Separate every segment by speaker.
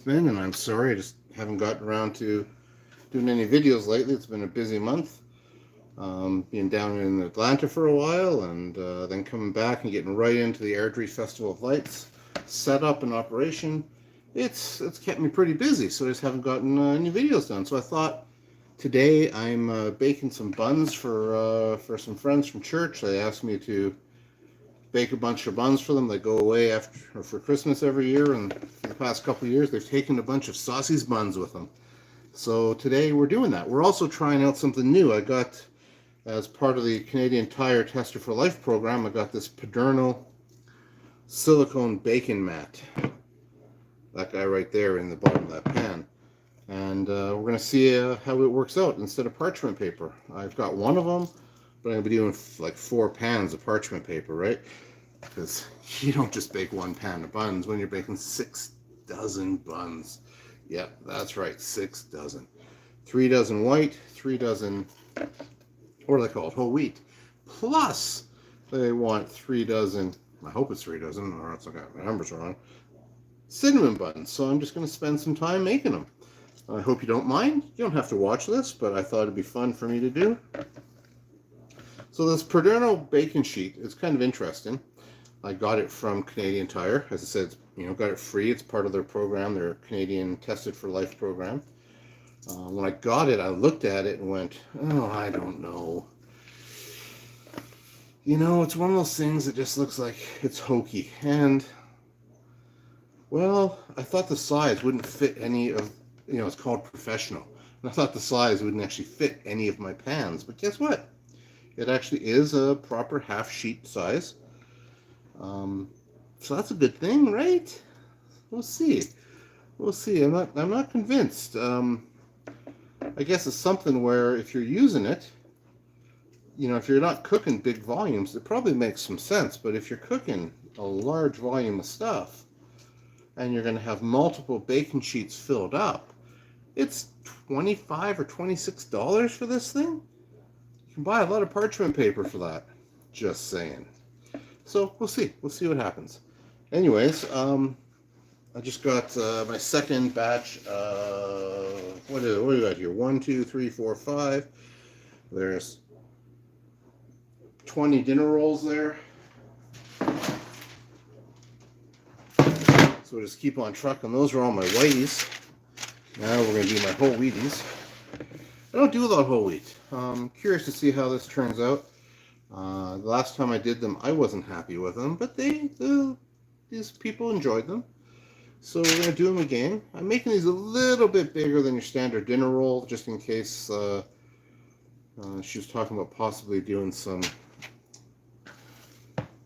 Speaker 1: Been, and I'm sorry, I just haven't gotten around to doing any videos lately. It's been a busy month. Being down in Atlanta for a while, and then coming back and getting right into the Airdrie Festival of Lights set up and operation. It's kept me pretty busy, so I just haven't gotten any videos done. So I thought today I'm baking some buns for some friends from church. They asked me to bake a bunch of buns for them. They go away after or for Christmas every year, and for the past couple of years, they've taken a bunch of Saucy's buns with them. So today we're doing that. We're also trying out something new. I got, as part of the Canadian Tire Tester for Life program, I got this Paderno silicone baking mat. That guy right there in the bottom of that pan. And we're going to see how it works out instead of parchment paper. I've got one of them, but I'm going to be doing like 4 pans of parchment paper, right? Because you don't just bake 1 pan of buns when you're baking 6 dozen buns. Yep, that's right, 6 dozen. 3 dozen white, 3 dozen, what do they call it, whole wheat. Plus, they want 3 dozen, I hope it's 3 dozen, or else I got my numbers wrong, cinnamon buns. So I'm just going to spend some time making them. I hope you don't mind. You don't have to watch this, but I thought it'd be fun for me to do. So this Paderno baking sheet is kind of interesting. I got it from Canadian Tire. As I said, got it free. It's part of their program, their Canadian Tested for Life program. When I got it, I looked at it and went, oh, I don't know. It's one of those things that just looks like it's hokey. And, well, I thought the size wouldn't fit any of, it's called professional. And I thought the size wouldn't actually fit any of my pans. But guess what? It actually is a proper half sheet size. So that's a good thing, right? We'll see. We'll see. I'm not convinced. I guess it's something where if you're using it, if you're not cooking big volumes, it probably makes some sense. But if you're cooking a large volume of stuff and you're going to have multiple baking sheets filled up, it's $25 or $26 for this thing. You can buy a lot of parchment paper for that. Just saying. So we'll see. We'll see what happens. Anyways, I just got my second batch. What do we got here? 1, 2, 3, 4, 5. There's 20 dinner rolls there. So we'll just keep on trucking. Those are all my whiteys. Now we're going to do my whole wheaties. I don't do a lot of whole wheat. Curious to see how this turns out. The last time I did them, I wasn't happy with them, but these people enjoyed them. So we're going to do them again. I'm making these a little bit bigger than your standard dinner roll, just in case she was talking about possibly doing some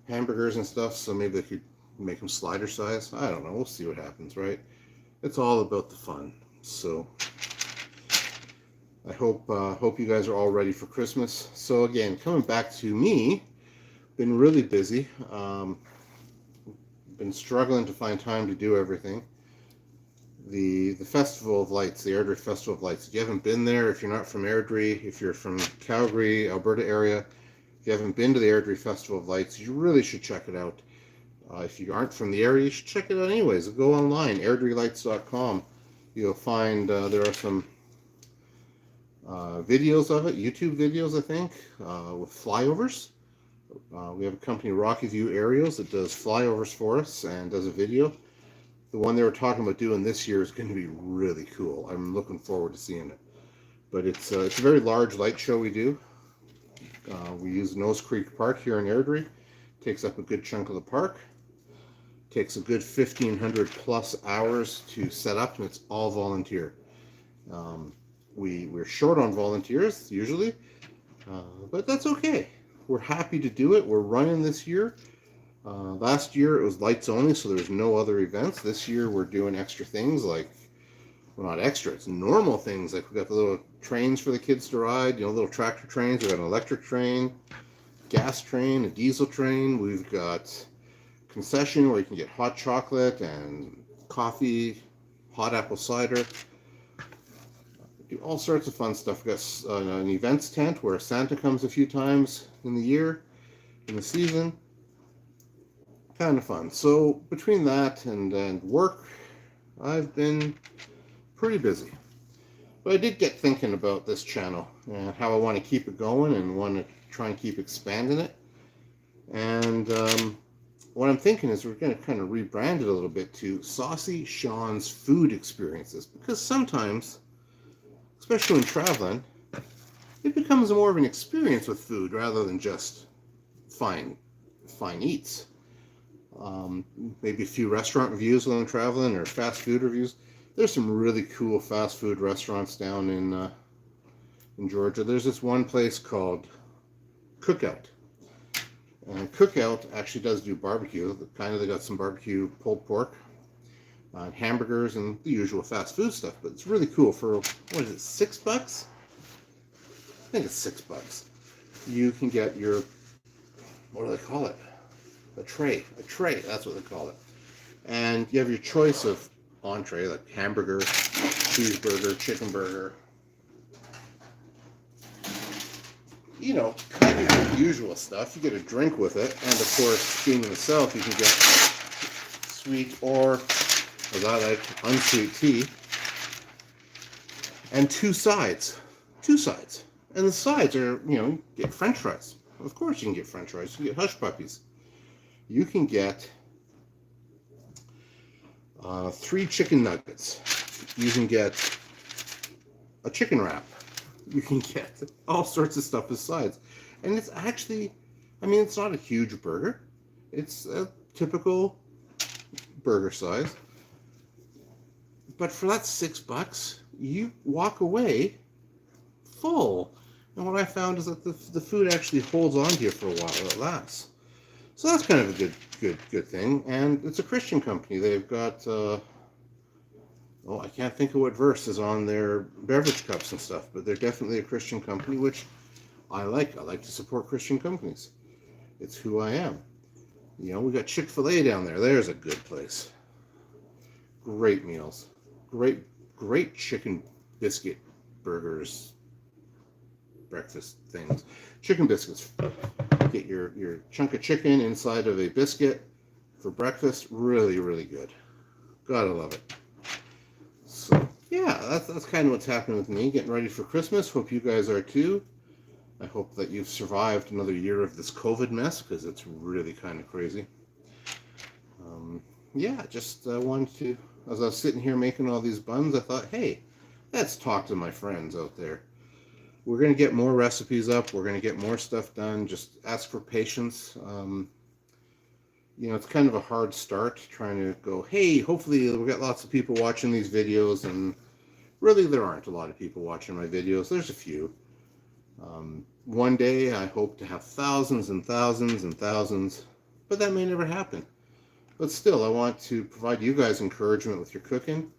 Speaker 1: hamburgers and stuff, so maybe they could make them slider size. I don't know. We'll see what happens, right? It's all about the fun. So I hope you guys are all ready for Christmas. So again, coming back to me, been really busy. Been struggling to find time to do everything. The Festival of Lights, the Airdrie Festival of Lights. If you haven't been there, if you're not from Airdrie, if you're from Calgary, Alberta area, if you haven't been to the Airdrie Festival of Lights, you really should check it out. If you aren't from the area, you should check it out anyways. Go online, airdrielights.com. You'll find there are some videos of it, YouTube videos, I think, with flyovers. We have a company, Rocky View Aerials, that does flyovers for us and does a video. The one they were talking about doing this year is going to be really cool. I'm looking forward to seeing it. But it's a very large light show we do. We use Nose Creek Park here in Airdrie. Takes up a good chunk of the park. Takes a good 1,500 plus hours to set up, and it's all volunteer. We're short on volunteers usually, but that's okay. We're happy to do it. We're running this year. Last year it was lights only, so there's no other events. This year we're doing extra things like, well, not extra, it's normal things. Like we got the little trains for the kids to ride, little tractor trains. We got an electric train, gas train, a diesel train. We've got concession where you can get hot chocolate and coffee, hot apple cider. Do all sorts of fun stuff. We've got an events tent where Santa comes a few times in the year, in the season. Kind of fun. So between that and work, I've been pretty busy. But I did get thinking about this channel and how I want to keep it going and want to try and keep expanding it. And what I'm thinking is we're going to kind of rebrand it a little bit to Saucy Sean's Food Experiences, because sometimes, especially when traveling, it becomes more of an experience with food rather than just fine eats. Maybe a few restaurant reviews when I'm traveling, or fast food reviews. There's some really cool fast food restaurants down in Georgia. There's this one place called Cookout. And Cookout actually does do barbecue. They got some barbecue pulled pork, hamburgers, and the usual fast food stuff. But it's really cool for, what is it, $6? I think it's $6. You can get your, what do they call it? A tray, that's what they call it. And you have your choice of entree, like hamburger, cheeseburger, chicken burger. You know, kind of the usual stuff. You get a drink with it, and of course, being in the South, you can get sweet or, as I like, unsweet tea, and two sides. And the sides are, you know, you get French fries. Of course you can get French fries. You can get hush puppies. You can get 3 chicken nuggets. You can get a chicken wrap. You can get all sorts of stuff as sides. And it's actually, I mean, it's not a huge burger. It's a typical burger size. But for that $6, you walk away full. And what I found is that the food actually holds on to you for a while. It lasts. So that's kind of a good thing. And it's a Christian company. They've got, I can't think of what verse is on their beverage cups and stuff, but they're definitely a Christian company, which I like. I like to support Christian companies. It's who I am. You know, we got Chick-fil-A down there. There's a good place. Great meals. Great chicken biscuit burgers, breakfast things. Chicken biscuits. Get your chunk of chicken inside of a biscuit for breakfast. Really, really good. Gotta love it. So, yeah, that's kind of what's happening with me. Getting ready for Christmas. Hope you guys are too. I hope that you've survived another year of this COVID mess, because it's really kind of crazy. Just wanted to, as I was sitting here making all these buns, I thought, hey, let's talk to my friends out there. We're going to get more recipes up. We're going to get more stuff done. Just ask for patience. You know, it's kind of a hard start trying to go, hey, hopefully we'll get lots of people watching these videos. And really, there aren't a lot of people watching my videos. There's a few. One day, I hope to have thousands and thousands and thousands, but that may never happen. But still, I want to provide you guys encouragement with your cooking.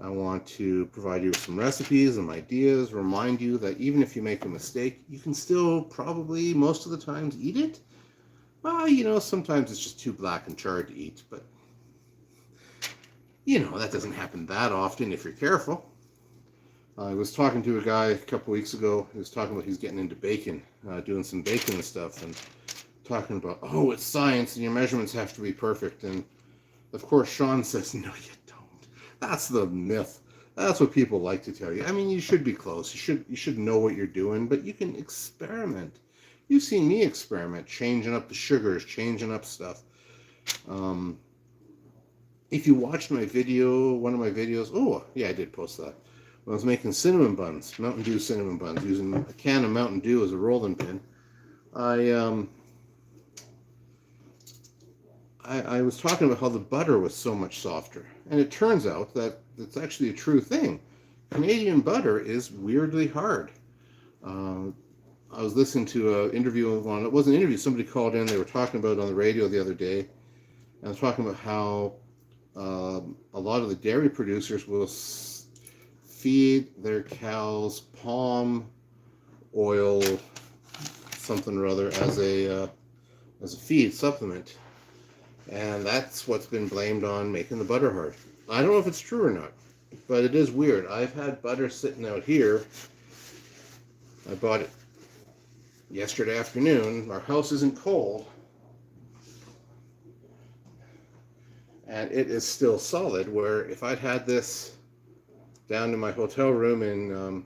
Speaker 1: I want to provide you with some recipes and ideas, remind you that even if you make a mistake, you can still probably, most of the times, eat it. Well, you know, sometimes it's just too black and charred to eat, but, you know, that doesn't happen that often if you're careful. I was talking to a guy a couple weeks ago. He was talking about he's getting into baking, doing some baking and stuff, and talking about, oh, it's science and your measurements have to be perfect. And of course, Sean says, no, you don't. That's the myth. That's what people like to tell you. I mean, you should be close. You should know what you're doing, but you can experiment. You've seen me experiment, changing up the sugars, changing up stuff. If you watched my video, one of my videos, oh, yeah, I did post that. When I was making cinnamon buns, Mountain Dew cinnamon buns, using a can of Mountain Dew as a rolling pin, I was talking about how the butter was so much softer. And it turns out that it's actually a true thing. Canadian butter is weirdly hard. I was listening to an interview on, it wasn't an interview, somebody called in, they were talking about it on the radio the other day, and I was talking about how a lot of the dairy producers will feed their cows palm oil, something or other, as a feed supplement. And that's what's been blamed on making the butter hard. I don't know if it's true or not, but it is weird. I've had butter sitting out here. I bought it yesterday afternoon. Our house isn't cold. and it is still solid, where if I'd had this down in my hotel room in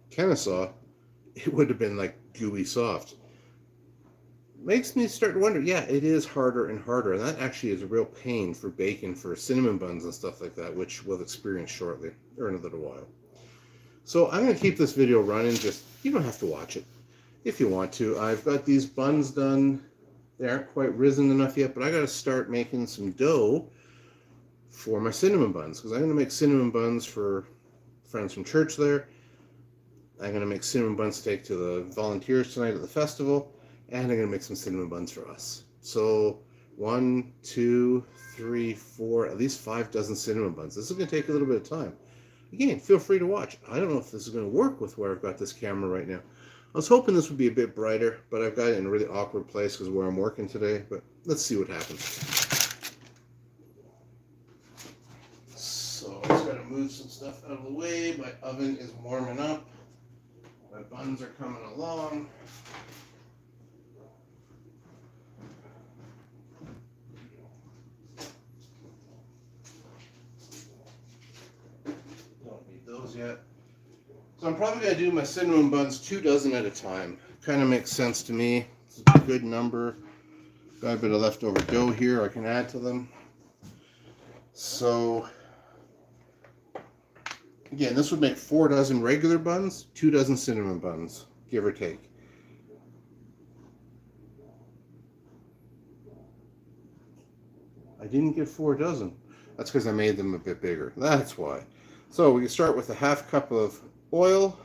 Speaker 1: Kennesaw, it would have been like gooey soft. Makes me start to wonder, yeah, it is harder and harder, and that actually is a real pain for baking for cinnamon buns and stuff like that, which we'll experience shortly, or in a little while. So I'm going to keep this video running, just, you don't have to watch it if you want to. I've got these buns done. They aren't quite risen enough yet, but I got to start making some dough for my cinnamon buns, because I'm going to make cinnamon buns for friends from church there. I'm going to make cinnamon buns to take to the volunteers tonight at the festival, and I'm going to make some cinnamon buns for us. So 1, 2, 3, 4, at least 5 dozen cinnamon buns. This is going to take a little bit of time. Again, feel free to watch. I don't know if this is going to work with where I've got this camera right now. I was hoping this would be a bit brighter, but I've got it in a really awkward place because where I'm working today. But let's see what happens. So I just got to move some stuff out of the way. My oven is warming up. My buns are coming along. Don't need those yet. So I'm probably going to do my cinnamon buns 2 dozen at a time. Kind of makes sense to me. It's a good number. Got a bit of leftover dough here I can add to them. So again, this would make 4 dozen regular buns, 2 dozen cinnamon buns, give or take. I didn't get 4 dozen. That's because I made them a bit bigger. That's why. So we can start with a half cup of oil,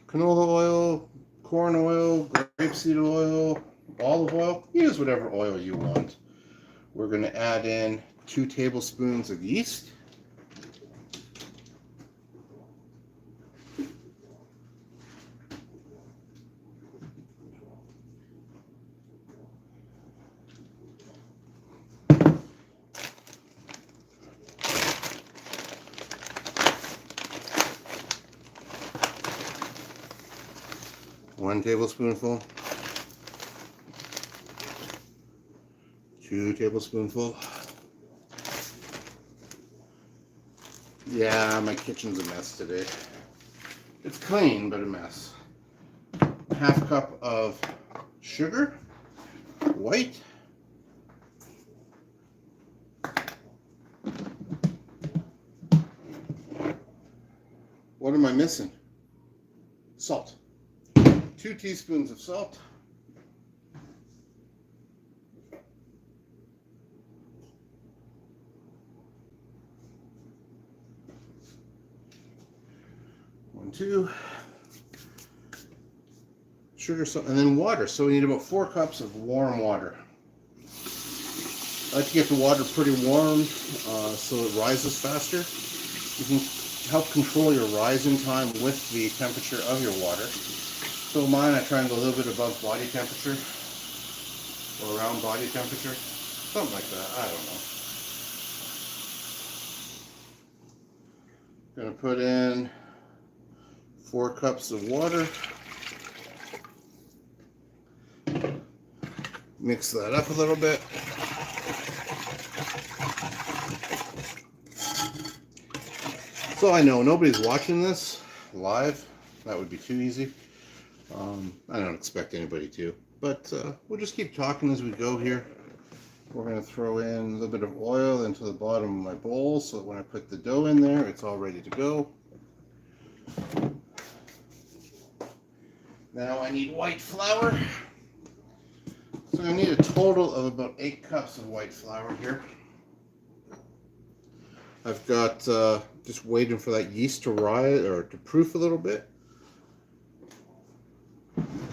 Speaker 1: canola oil, corn oil, grapeseed oil, olive oil. Use whatever oil you want. We're going to add in 2 tablespoons of yeast. One tablespoonful, 2 tablespoonful. Yeah, my kitchen's a mess today. It's clean, but a mess. Half cup of sugar, white. What am I missing? Salt. 2 teaspoons of salt. One, 2. Sugar, salt, and then water. So we need about 4 cups of warm water. I like to get the water pretty warm so it rises faster. You can help control your rising time with the temperature of your water. So mine, I try and go a little bit above body temperature, or around body temperature, something like that, I don't know. Gonna put in 4 cups of water. Mix that up a little bit. So I know nobody's watching this live, that would be too easy. I don't expect anybody to, but we'll just keep talking as we go here. We're going to throw in a little bit of oil into the bottom of my bowl so that when I put the dough in there, it's all ready to go. Now I need white flour. So I need a total of about 8 cups of white flour here. I've got just waiting for that yeast to rise or to proof a little bit.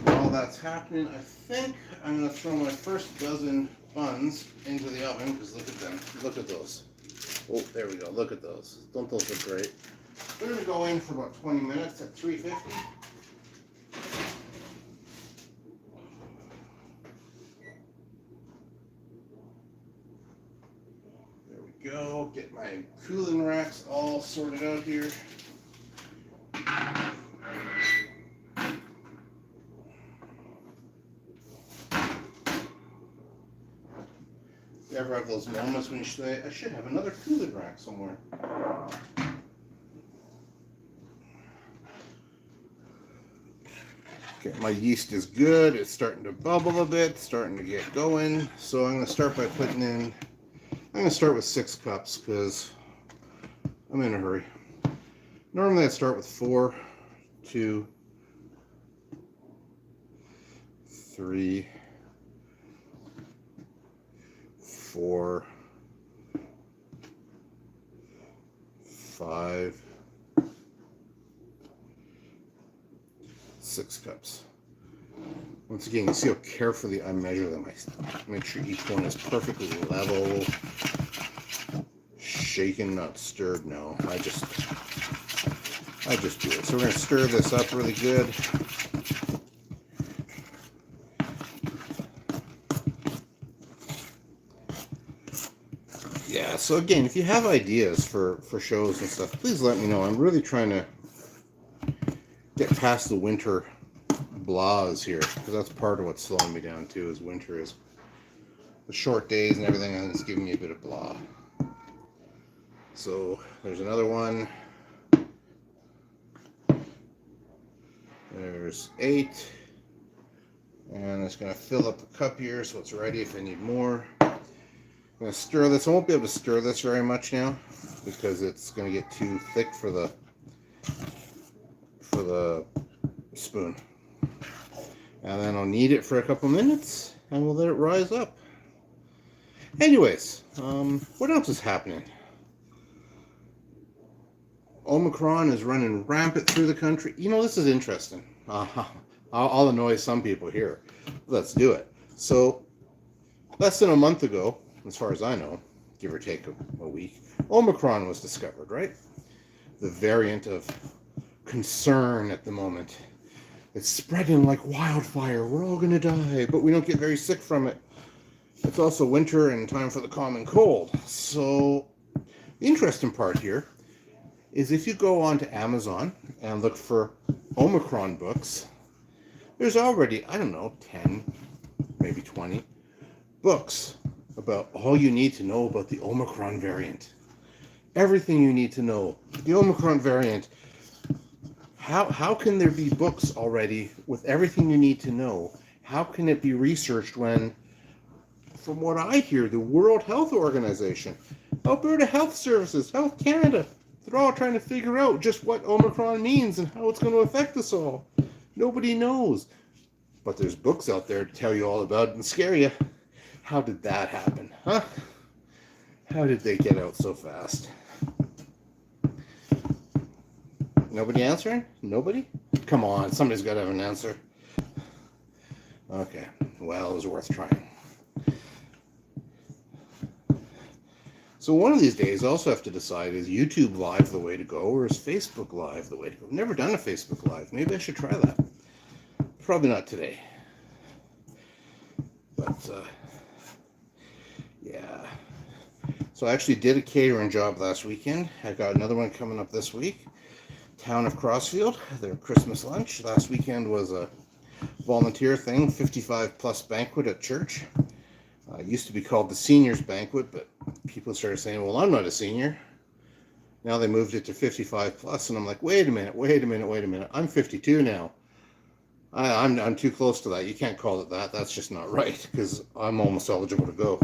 Speaker 1: While that's happening, I think I'm going to throw my first dozen buns into the oven, because look at them. Look at those. Oh, there we go. Look at those. Don't those look great? We're going to go in for about 20 minutes at 350. There we go. Get my cooling racks all sorted out here. ever have those moments when you say, I should have another cooling rack somewhere. Okay, my yeast is good. It's starting to bubble a bit, starting to get going. So I'm going to start by putting in, I'm going to start with 6 cups because I'm in a hurry. Normally I'd start with 4, 2, 3, 4, 5, 6 cups. Once again, you see how carefully I measure them. I make sure each one is perfectly level, shaken, not stirred. No, I just do it. So we're going to stir this up really good. Yeah, so again, if you have ideas for shows and stuff, please let me know. I'm really trying to get past the winter blahs here, because that's part of what's slowing me down too, is winter, is the short days and everything, and it's giving me a bit of blah. So there's another one. There's 8, and it's going to fill up the cup here so it's ready if I need more. I'm going to stir this. I won't be able to stir this very much now because it's going to get too thick for the spoon. And then I'll knead it for a couple minutes and we'll let it rise up. Anyways, what else is happening? Omicron is running rampant through the country. You know, this is interesting. I'll annoy some people here. Let's do it. So, less than a month ago, as far as I know, give or take a week, Omicron was discovered, right? The variant of concern at the moment. It's spreading like wildfire. We're all going to die, but we don't get very sick from it. It's also winter and time for the common cold. So, the interesting part here is if you go on to Amazon and look for Omicron books, there's already, I don't know, 10, maybe 20 books about all you need to know about the Omicron variant. Everything you need to know. The Omicron variant. How can there be books already with everything you need to know? How can it be researched when, from what I hear, the World Health Organization, Alberta Health Services, Health Canada, they're all trying to figure out just what Omicron means and how it's going to affect us all. Nobody knows. But there's books out there to tell you all about it and scare you. How did that happen, huh? How did they get out so fast? Nobody answering? Nobody? Come on, somebody's got to have an answer. Okay, well, it was worth trying. So one of these days, I also have to decide, is YouTube Live the way to go, or is Facebook Live the way to go? I've never done a Facebook Live. Maybe I should try that. Probably not today. But, yeah. So I actually did a catering job last weekend. I got another one coming up this week. Town of Crossfield, their Christmas lunch. Last weekend was a volunteer thing, 55 plus banquet at church. It used to be called the seniors banquet, but people started saying, well, I'm not a senior. Now they moved it to 55 plus, and I'm like, wait a minute. I'm 52 now. I'm too close to that. You can't call it that. That's just not right, because I'm almost eligible to go.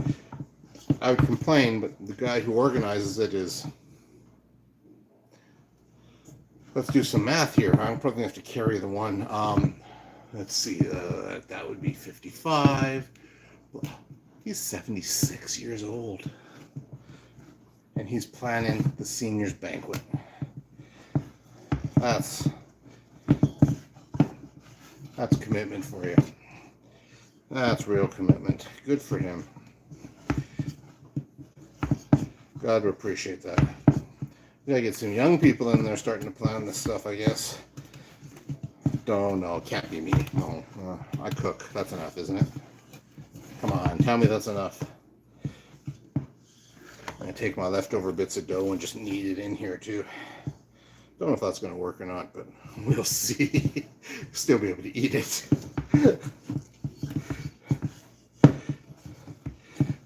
Speaker 1: I would complain, but the guy who organizes it is... Let's do some math here. I'm probably going to have to carry the one. Let's see. That would be 55. He's 76 years old. And he's planning the seniors banquet. That's commitment for you. That's real commitment. Good for him. God will appreciate that. We gotta get some young people in there starting to plan this stuff, I guess. No, it can't be me. No, I cook. That's enough, isn't it? Come on, tell me that's enough. I'm gonna take my leftover bits of dough and just knead it in here too. Don't know if that's gonna work or not, but we'll see. Still be able to eat it.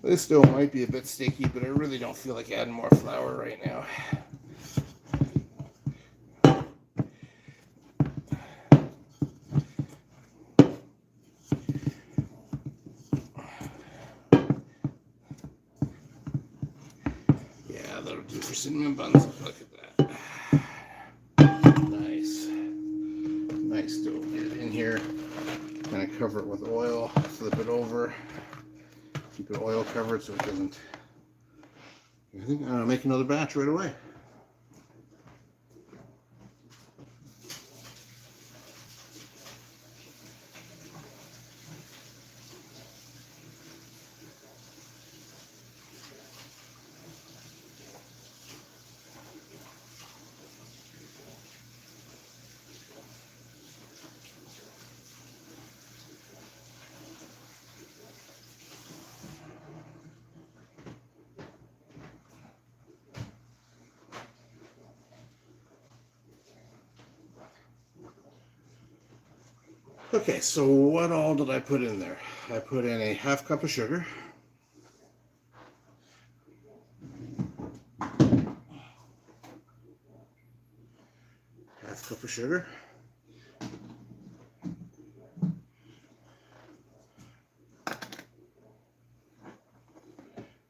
Speaker 1: This dough might be a bit sticky, but I really don't feel like adding more flour right now. Yeah, that'll do for cinnamon buns. Look at that. Nice. Nice dough. Get it in here. Kind of cover it with oil. Flip it over. Keep it oil covered so it doesn't. I think I'm gonna make another batch right away. Okay, so what all did I put in there? I put in a half cup of sugar. Half cup of sugar.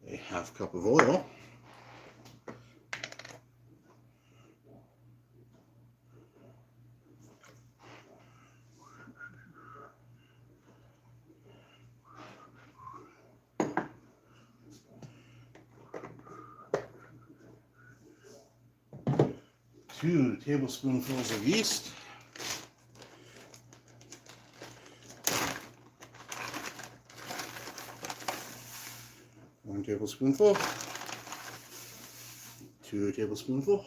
Speaker 1: A half cup of oil. 2 tablespoonfuls of yeast. One tablespoonful. 2 tablespoonfuls.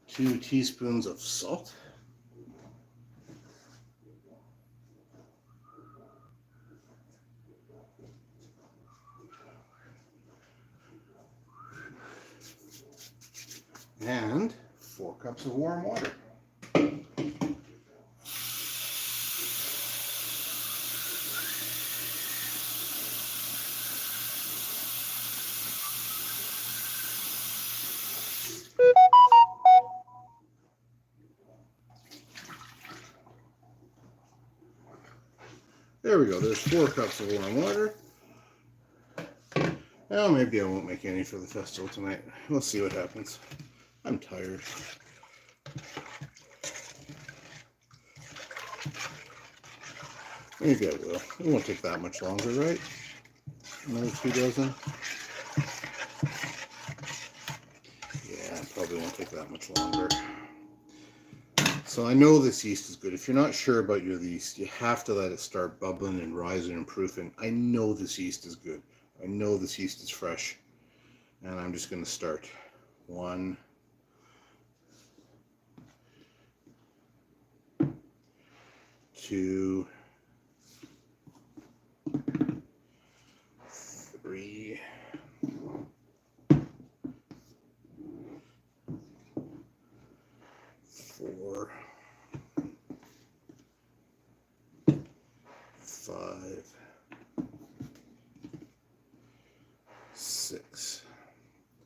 Speaker 1: 2 teaspoons of salt. And 4 cups of warm water. There we go, there's 4 cups of warm water. Well, maybe I won't make any for the festival tonight. We'll see what happens. I'm tired. Maybe I will. It won't take that much longer, right? Another 2 dozen? Yeah, it probably won't take that much longer. So I know this yeast is good. If you're not sure about your yeast, you have to let it start bubbling and rising and proofing. I know this yeast is good. I know this yeast is fresh. And I'm just going to start. 1, 2, 3, 4, 5, 6.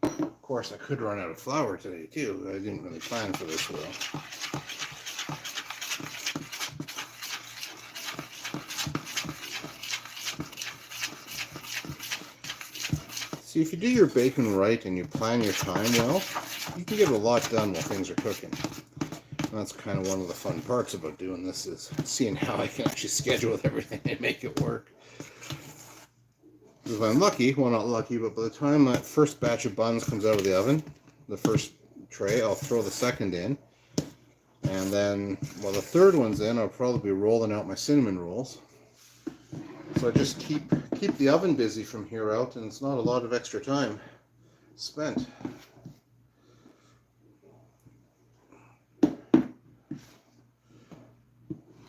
Speaker 1: Of course, I could run out of flour today too. I didn't really plan for this well. See, if you do your baking right and you plan your time well, you can get a lot done while things are cooking. And that's kind of one of the fun parts about doing this, is seeing how I can actually schedule everything and make it work. If I'm lucky, well, not lucky, but by the time that first batch of buns comes out of the oven, the first tray, I'll throw the second in. And then, while the third one's in, I'll probably be rolling out my cinnamon rolls. So I just keep the oven busy from here out, and it's not a lot of extra time spent.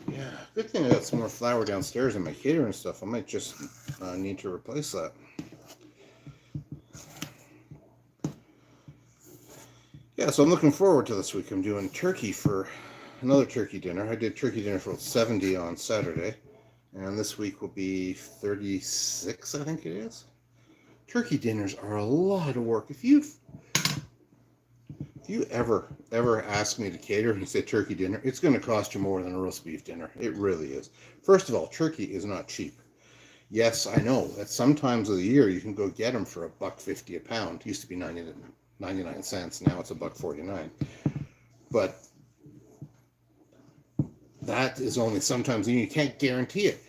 Speaker 1: Yeah, good thing I got some more flour downstairs in my catering stuff. I might just need to replace that. Yeah, so I'm looking forward to this week. I'm doing turkey for another turkey dinner. I did turkey dinner for 70 on Saturday, and this week will be 36, I think it is. Turkey dinners are a lot of work. If you ever ask me to cater and say turkey dinner, it's going to cost you more than a roast beef dinner. It really is. First of all, turkey is not cheap. Yes, I know that sometimes of the year you can go get them for $1.50 a pound. It used to be 99 cents. Now it's $1.49. But that is only sometimes, and you can't guarantee it.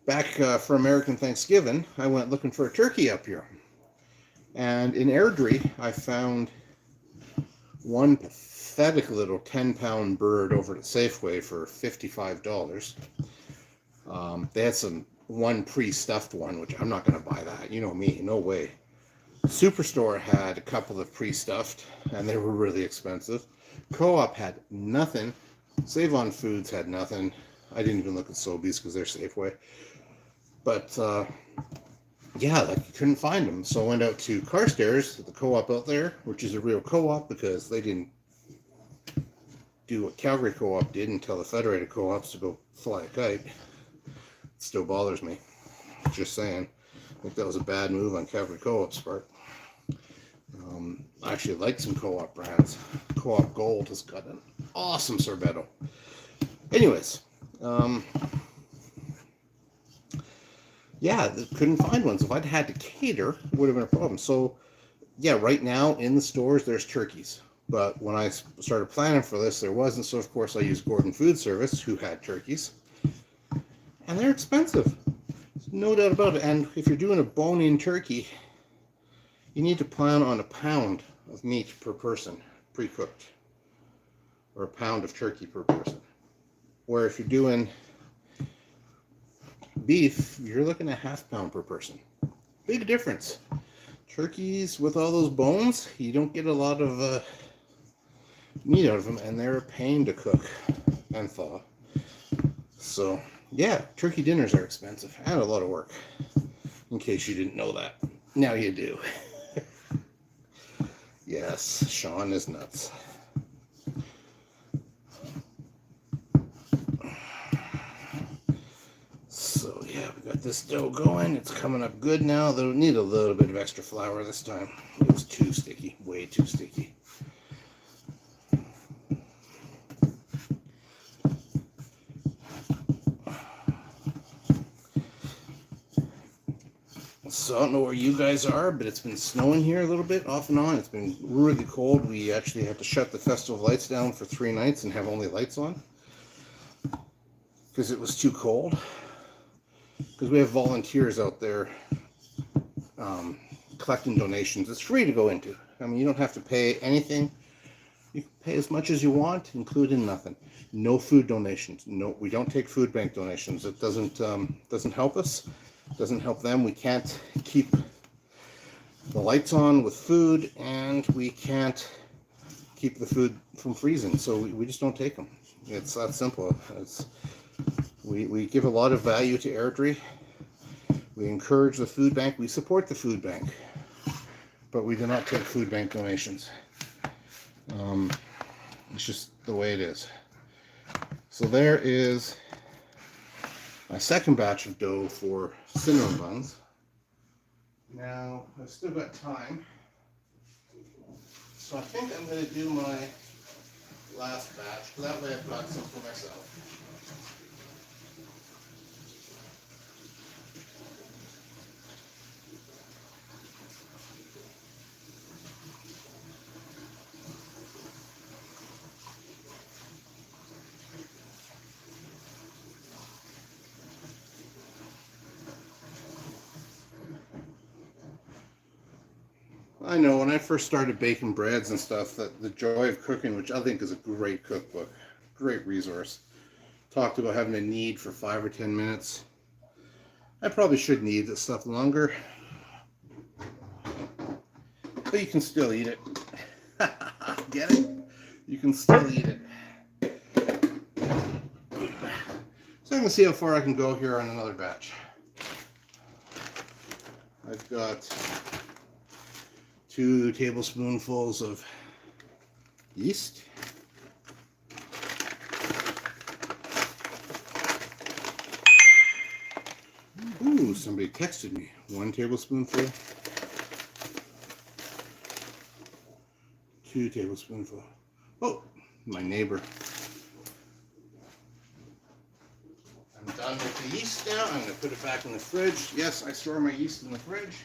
Speaker 1: Back for American Thanksgiving, I went looking for a turkey up here. And in Airdrie, I found one pathetic little 10-pound bird over at Safeway for $55. They had one pre-stuffed one, which I'm not going to buy that. You know me, no way. Superstore had a couple of pre-stuffed, and they were really expensive. Co-op had nothing. Save-On Foods had nothing. I didn't even look at Sobeys because they're Safeway. But, yeah, like, you couldn't find them. So I went out to Carstairs, the co-op out there, which is a real co-op because they didn't do what Calgary Co-op did and tell the Federated Co-ops to go fly a kite. It still bothers me. Just saying. I think that was a bad move on Calgary Co-op's part. I actually like some co-op brands. Co-op Gold has got an awesome sorbetto. Anyways, yeah, couldn't find one. So if I'd had to cater, it would have been a problem. So, yeah, right now in the stores, there's turkeys. But when I started planning for this, there wasn't. So, of course, I used Gordon Food Service, who had turkeys. And they're expensive. No doubt about it. And if you're doing a bone-in turkey, you need to plan on a pound of meat per person, pre-cooked. Or a pound of turkey per person. Where if you're doing beef, you're looking at half pound per person. Big difference. Turkeys with all those bones, you don't get a lot of meat out of them, and they're a pain to cook and thaw. So, yeah, turkey dinners are expensive and a lot of work. In case you didn't know that. Now you do. Yes, Sean is nuts. So yeah, we got this dough going. It's coming up good now. They'll need a little bit of extra flour this time. It was too sticky, way too sticky. So I don't know where you guys are, but it's been snowing here a little bit off and on. It's been really cold. We actually had to shut the festival lights down for 3 nights and have only lights on because it was too cold. Because we have volunteers out there collecting donations. It's free to go into. I mean, you don't have to pay anything. You can pay as much as you want, including nothing. No food donations. No, we don't take food bank donations. It doesn't help us. Doesn't help them. We can't keep the lights on with food, and we can't keep the food from freezing. So we just don't take them. It's that simple. We give a lot of value to Airdrie. We encourage the food bank. We support the food bank, but we do not take food bank donations. It's just the way it is. So there is my second batch of dough for cinnamon buns. Now, I've still got time, so I think I'm going to do my last batch. That way I've got some for myself. I know when I first started baking breads and stuff, that The Joy of Cooking, which I think is a great cookbook, great resource, talked about having a knead for 5 or 10 minutes. I probably should knead this stuff longer, but you can still eat it. Get it? You can still eat it. So I'm going to see how far I can go here on another batch. I've got 2 tablespoonfuls of yeast. somebody texted me. 1 tablespoonful. 2 tablespoonful. Oh, my neighbor. I'm done with the yeast now. I'm going to put it back in the fridge. Yes, I store my yeast in the fridge.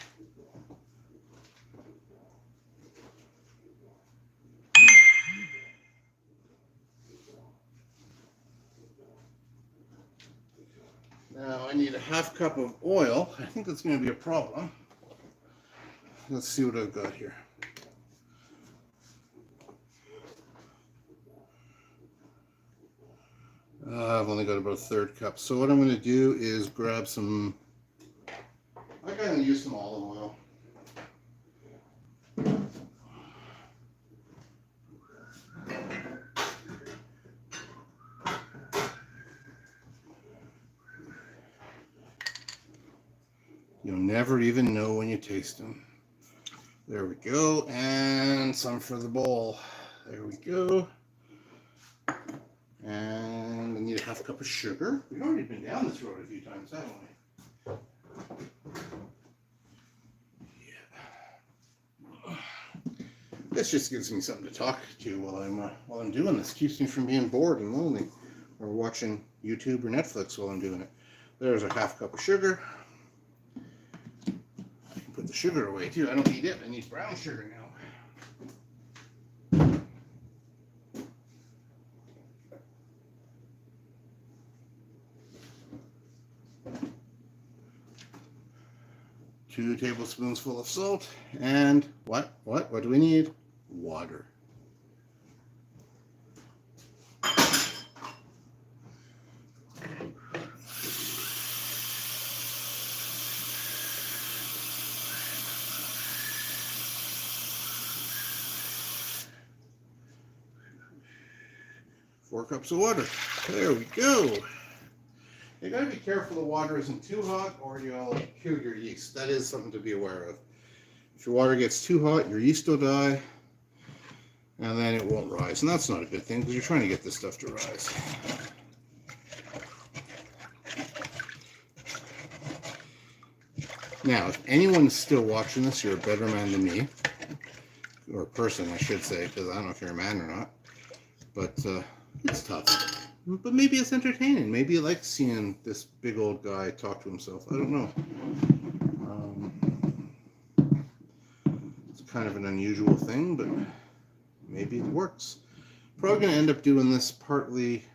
Speaker 1: Now I need a 1/2 cup of oil. I think that's going to be a problem. Let's see what I've got here. I've only got about 1/3 cup. So what I'm going to do is grab some, I'm going to use some olive oil. You'll never even know when you taste them. There we go. And some for the bowl. There we go. And I need a 1/2 cup of sugar. We've already been down this road a few times, haven't we? Yeah. This just gives me something to talk to while I'm doing this. Keeps me from being bored and lonely, or watching YouTube or Netflix while I'm doing it. There's a 1/2 cup of sugar. I can put the sugar away too. I don't need it. I need brown sugar now. Two tablespoons full of salt, and what do we need? Water. Four cups of water. There we go. You gotta be careful the water isn't too hot or you'll kill your yeast. That is something to be aware of. If your water gets too hot, your yeast will die and then it won't rise. And that's not a good thing because you're trying to get this stuff to rise. Now, if anyone's still watching this, you're a better man than me. Or person, I should say, because I don't know if you're a man or not. But it's tough. But maybe it's entertaining. Maybe you like seeing this big old guy talk to himself. I don't know. It's kind of an unusual thing, but maybe it works. Probably going to end up doing this partly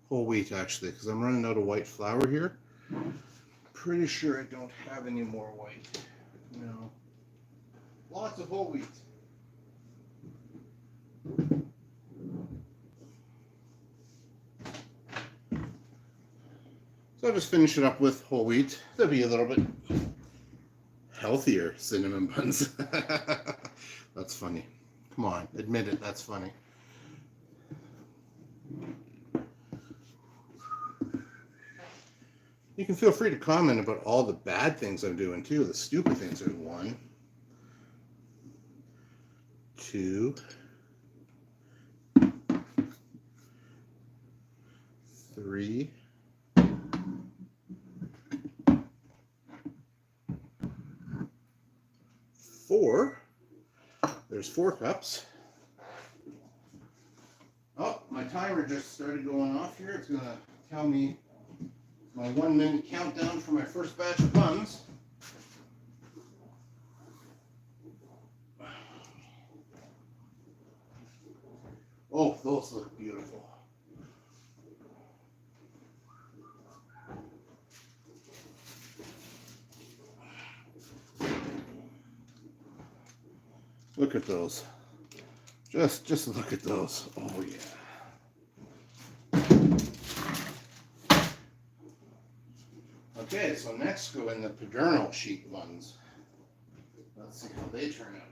Speaker 1: whole wheat, actually, because I'm running out of white flour here. Pretty sure I don't have any more white. No. Lots of whole wheat. So I'll just finish it up with whole wheat. They'll be a little bit healthier cinnamon buns. That's funny. Come on, admit it, that's funny. You can feel free to comment about all the bad things I'm doing too, the stupid things. There's 1, 2, 3, 4. There's 4 cups. Oh, my timer just started going off here. It's going to tell me my 1-minute countdown for my first batch of buns. Oh, those look beautiful. Look at those. Just look at those. Oh yeah. Okay, so next go in the Paderno sheet ones. Let's see how they turn out.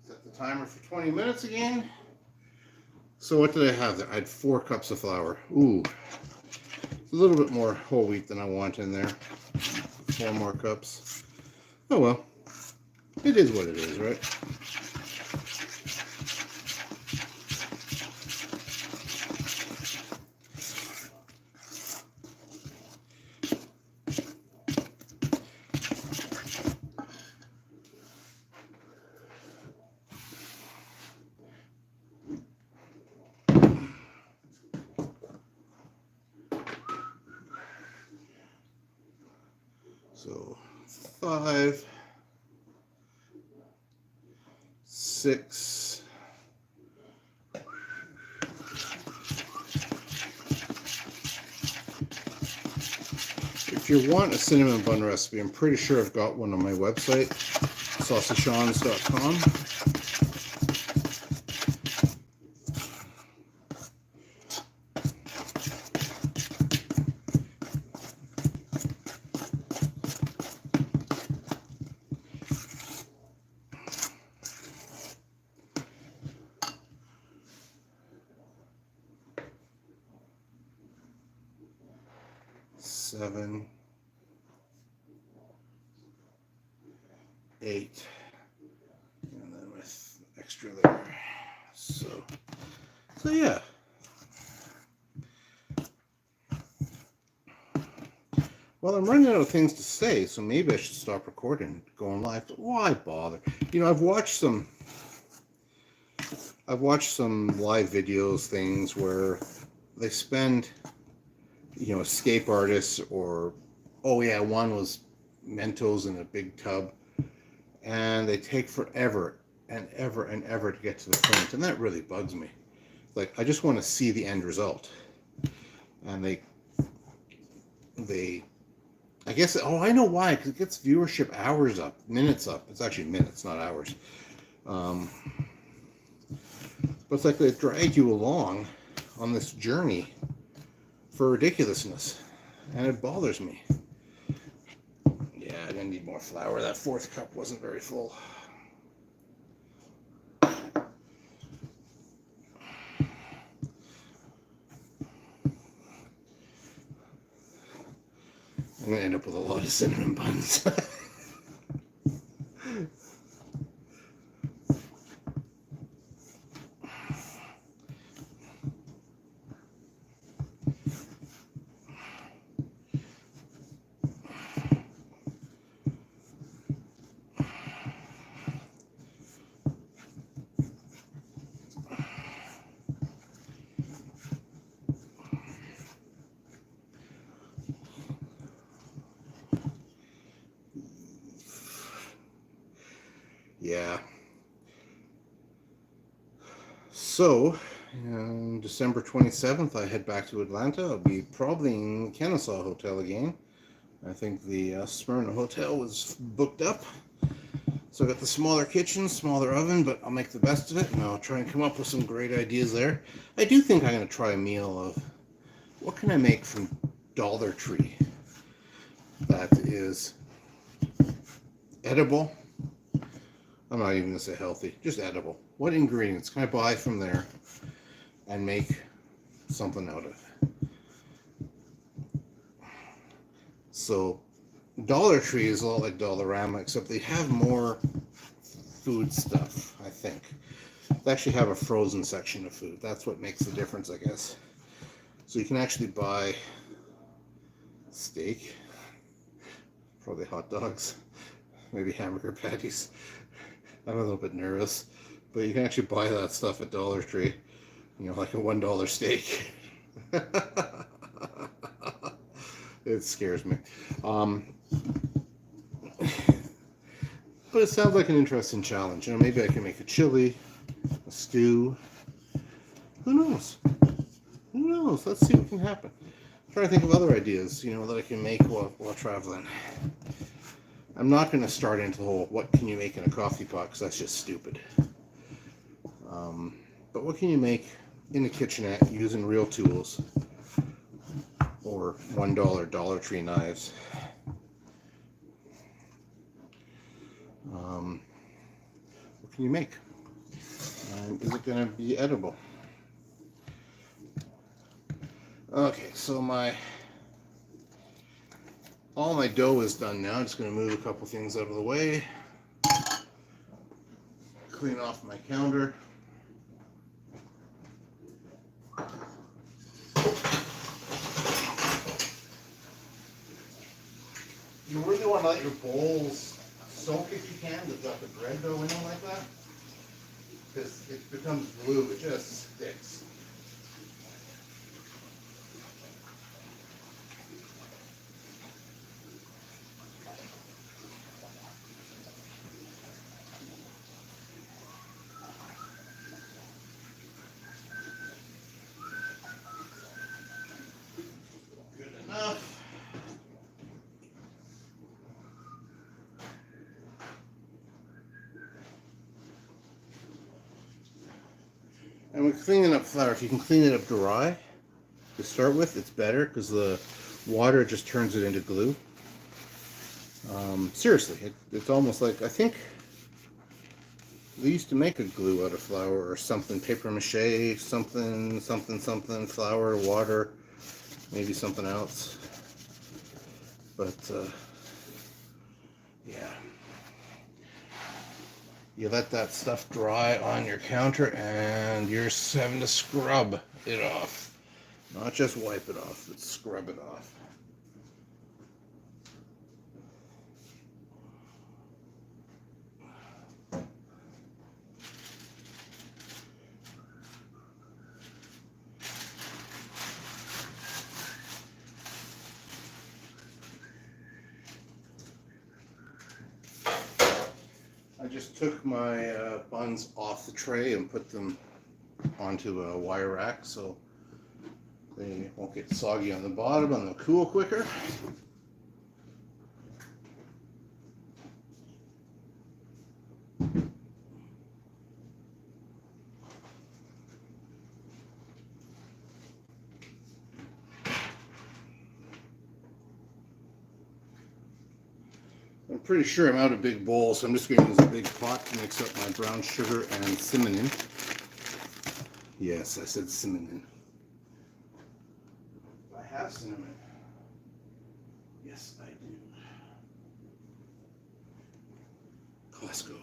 Speaker 1: Set the timer for 20 minutes again. So what did I have there? I had 4 cups of flour. Ooh. A little bit more whole wheat than I want in there. 4 more cups. Oh well. It is what it is, right? So 5, 6, if you want a cinnamon bun recipe, I'm pretty sure I've got one on my website, saucyshawns.com. Seven, 8, and then with extra there. So yeah. Well, I'm running out of things to say, so maybe I should stop recording, going live. But why bother? You know, I've watched some live videos, things where they spend, you know, escape artists, or, oh yeah, one was Mentos in a big tub, and they take forever and ever and ever to get to the point, and that really bugs me. Like, I just want to see the end result. And they I guess, oh, I know why, because it gets viewership hours up, minutes up. It's actually minutes, not hours. But it's like they drag you along on this journey for ridiculousness, and it bothers me. Yeah, I'm gonna need more flour. That 4th cup wasn't very full. I'm gonna end up with a lot of cinnamon buns. Yeah. So, on December 27th, I head back to Atlanta. I'll be probably in Kennesaw Hotel again. I think the Smyrna Hotel was booked up. So I got the smaller kitchen, smaller oven, but I'll make the best of it, and I'll try and come up with some great ideas there. I do think I'm going to try a meal of, what can I make from Dollar Tree that is edible? I'm not even going to say healthy, just edible. What ingredients can I buy from there and make something out of? So Dollar Tree is a lot like Dollarama, except they have more food stuff, I think. They actually have a frozen section of food. That's what makes the difference, I guess. So you can actually buy steak, probably hot dogs, maybe hamburger patties. I'm a little bit nervous, but you can actually buy that stuff at Dollar Tree. You know, like a $1 steak. It scares me. But it sounds like an interesting challenge. You know, maybe I can make a chili, a stew. Who knows? Who knows? Let's see what can happen. I'm trying to think of other ideas, you know, that I can make while traveling. I'm not going to start into the whole, what can you make in a coffee pot, because that's just stupid. But what can you make in the kitchenette using real tools, or $1 Dollar Tree knives? What can you make? And is it going to be edible? Okay, so all my dough is done now. I'm just going to move a couple things out of the way. Clean off my counter. You really want to let your bowls soak if you can. They've got the bread dough in them like that, because it becomes glue. It just sticks. And with cleaning up flour, if you can clean it up dry to start with, it's better because the water just turns it into glue. Seriously, it's almost like, I think they used to make a glue out of flour or something, paper mache, something, flour, water, maybe something else. But, yeah. You let that stuff dry on your counter and you're having to scrub it off. Not just wipe it off, but scrub it off. I just took my buns off the tray and put them onto a wire rack so they won't get soggy on the bottom and they'll cool quicker. I'm pretty sure I'm out of big bowls, so I'm just going to use a big pot to mix up my brown sugar and cinnamon. Yes, I said cinnamon. I have cinnamon. Yes, I do. Costco.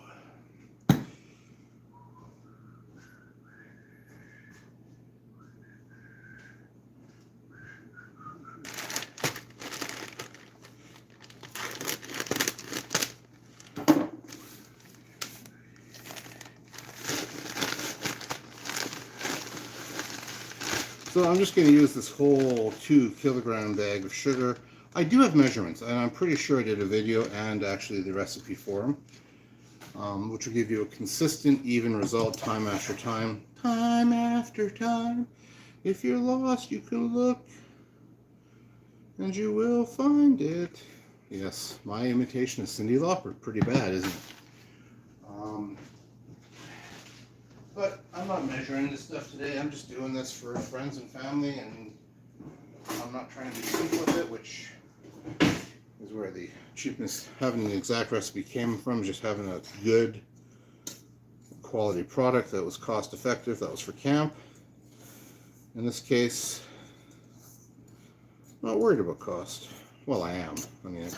Speaker 1: So I'm just going to use this whole 2-kilogram bag of sugar. I do have measurements, and I'm pretty sure I did a video and actually the recipe for them, which will give you a consistent, even result time after time. Time after time. If you're lost, you can look, and you will find it. Yes, my imitation of Cyndi Lauper. Pretty bad, isn't it? But I'm not measuring this stuff today. I'm just doing this for friends and family, and I'm not trying to be cheap with it, which is where the cheapness, having the exact recipe came from, just having a good quality product that was cost effective, that was for camp. In this case, not worried about cost. Well, I am. I mean,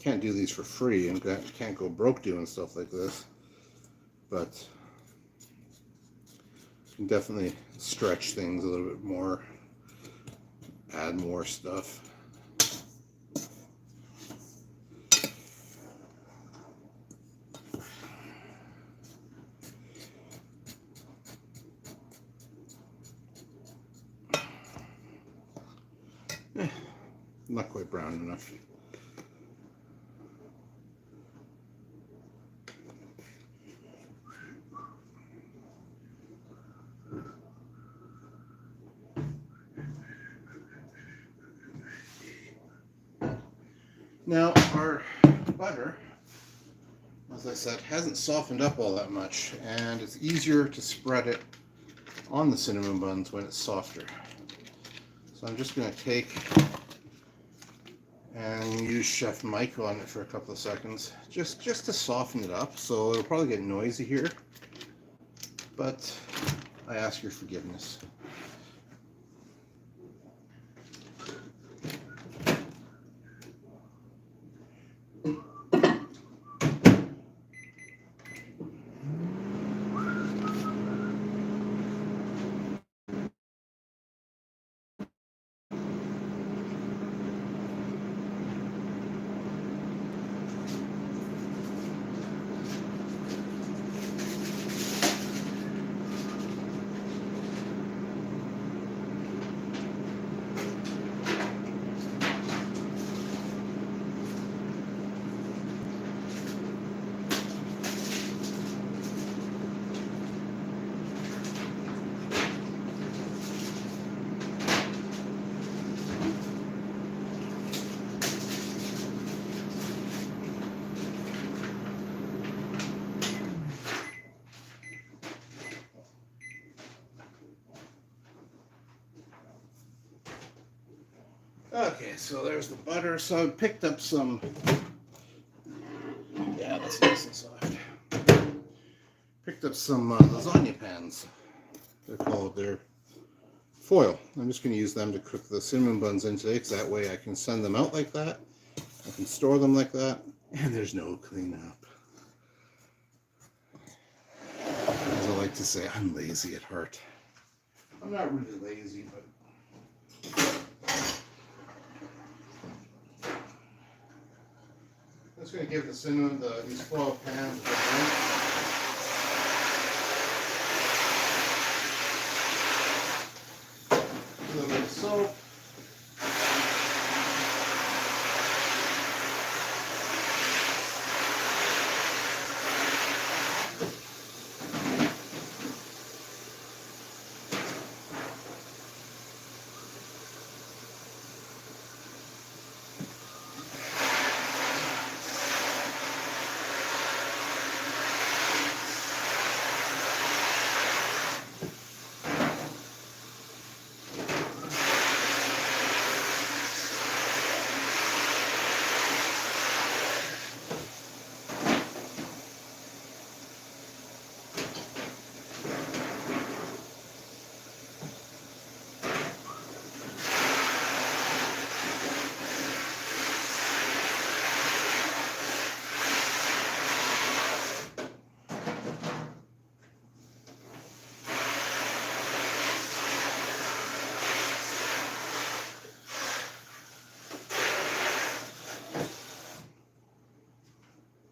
Speaker 1: can't do these for free and can't go broke doing stuff like this, but can definitely stretch things a little bit more, add more stuff. Not quite brown enough. Now, our butter, as I said, hasn't softened up all that much, and it's easier to spread it on the cinnamon buns when it's softer. So I'm just going to take and use Chef Mike on it for a couple of seconds, just to soften it up. So it'll probably get noisy here, but I ask your forgiveness. Okay, so there's the butter. So I picked up some, yeah, that's nice and soft. Picked up some lasagna pans. They're foil. I'm just going to use them to cook the cinnamon buns in today, because that way I can send them out like that. I can store them like that, and there's no cleanup. As I like to say, I'm lazy at heart. I'm not really lazy, but I'm just going to give the cinnamon, these foil pans a little bit of soap.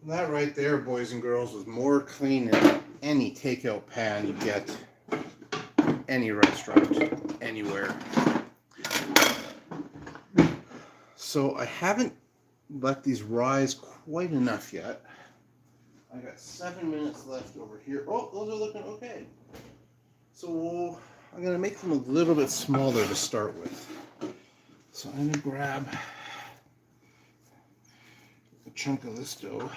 Speaker 1: That right there, boys and girls, is more clean than any takeout pan you get any restaurant, anywhere. So I haven't let these rise quite enough yet. I got 7 minutes left over here. Oh, those are looking okay. So I'm going to make them a little bit smaller to start with. So I'm going to grab a chunk of this dough.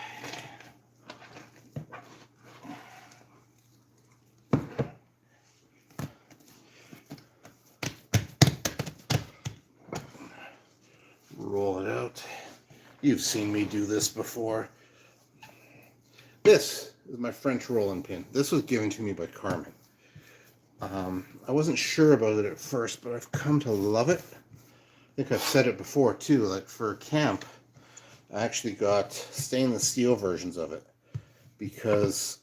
Speaker 1: Roll it out. You've seen me do this before. This is my French rolling pin. This was given to me by Carmen. I wasn't sure about it at first, but I've come to love it. I think I've said it before too, like for camp, I actually got stainless steel versions of it, because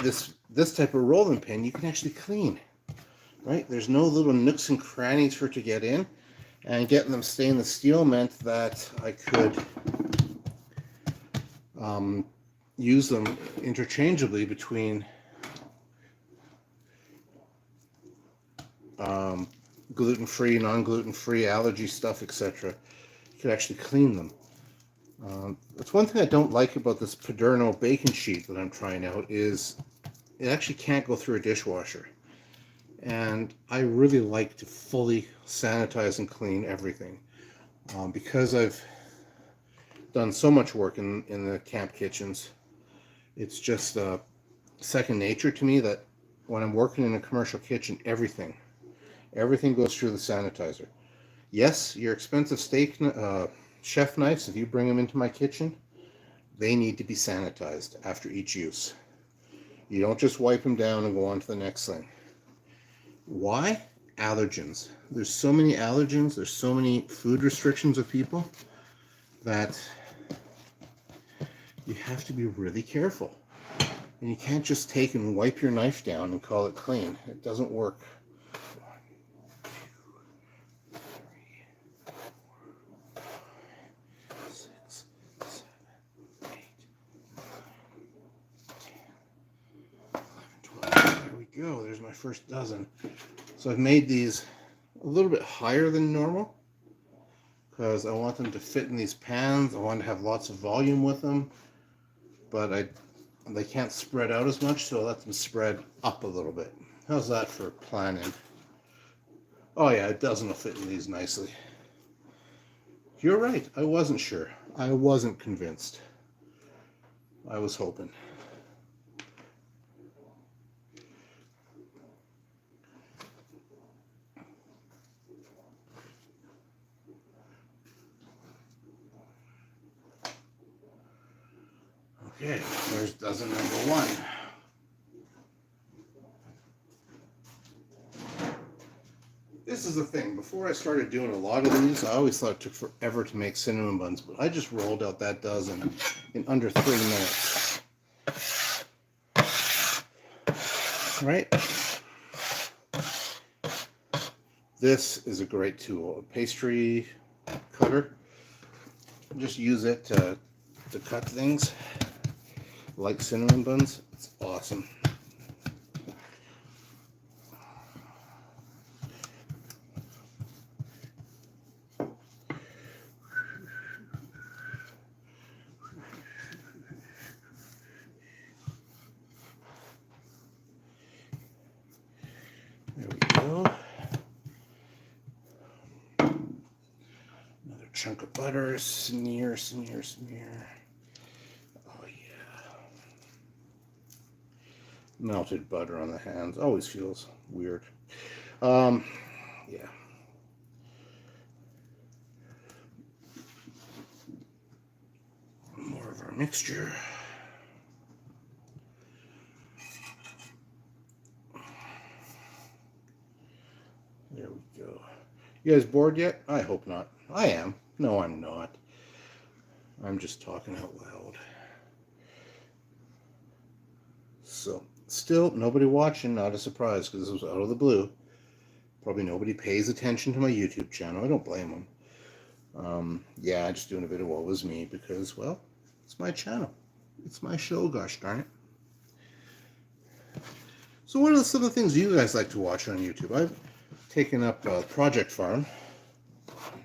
Speaker 1: this type of rolling pin you can actually clean, right? There's no little nooks and crannies for it to get in, and getting them stainless steel meant that I could use them interchangeably between gluten-free, non-gluten-free, allergy stuff, etc. You could actually clean them. That's one thing I don't like about this Paderno baking sheet that I'm trying out, is it actually can't go through a dishwasher. And I really like to fully sanitize and clean everything. Because I've done so much work in the camp kitchens, it's just second nature to me that when I'm working in a commercial kitchen, everything goes through the sanitizer. Yes, your expensive steak chef knives, if you bring them into my kitchen, they need to be sanitized after each use. You don't just wipe them down and go on to the next thing. Why? Allergens. There's so many allergens, there's so many food restrictions of people that you have to be really careful. And you can't just take and wipe your knife down and call it clean. It doesn't work. 1, 2, 3, 4, 5, 6, 7, 8, 9, 10, 11, 12. There we go. There's my first dozen. So I've made these a little bit higher than normal, because I want them to fit in these pans. I want to have lots of volume with them, but they can't spread out as much, so I let them spread up a little bit. How's that for planning? Oh yeah, a dozen will fit in these nicely. You're right, I wasn't sure. I wasn't convinced. I was hoping. Okay, there's dozen number one. This is the thing. Before I started doing a lot of these, I always thought it took forever to make cinnamon buns, but I just rolled out that dozen in under 3 minutes. Right? This is a great tool. A pastry cutter. Just use it to cut things like cinnamon buns. It's awesome. There we go. Another chunk of butter. Smear, smear, smear. Oh yeah. Melted butter on the hands. Always feels weird. Yeah. More of our mixture. There we go. You guys bored yet? I hope not. I am. No, I'm not. I'm just talking out loud. So, still nobody watching, not a surprise because this was out of the blue. Probably nobody pays attention to my YouTube channel. I don't blame them. Yeah, I'm just doing a bit of what was me because, well, it's my channel. It's my show, gosh darn it. So what are some of the things you guys like to watch on YouTube? I've taken up Project Farm. 1, 2, 3,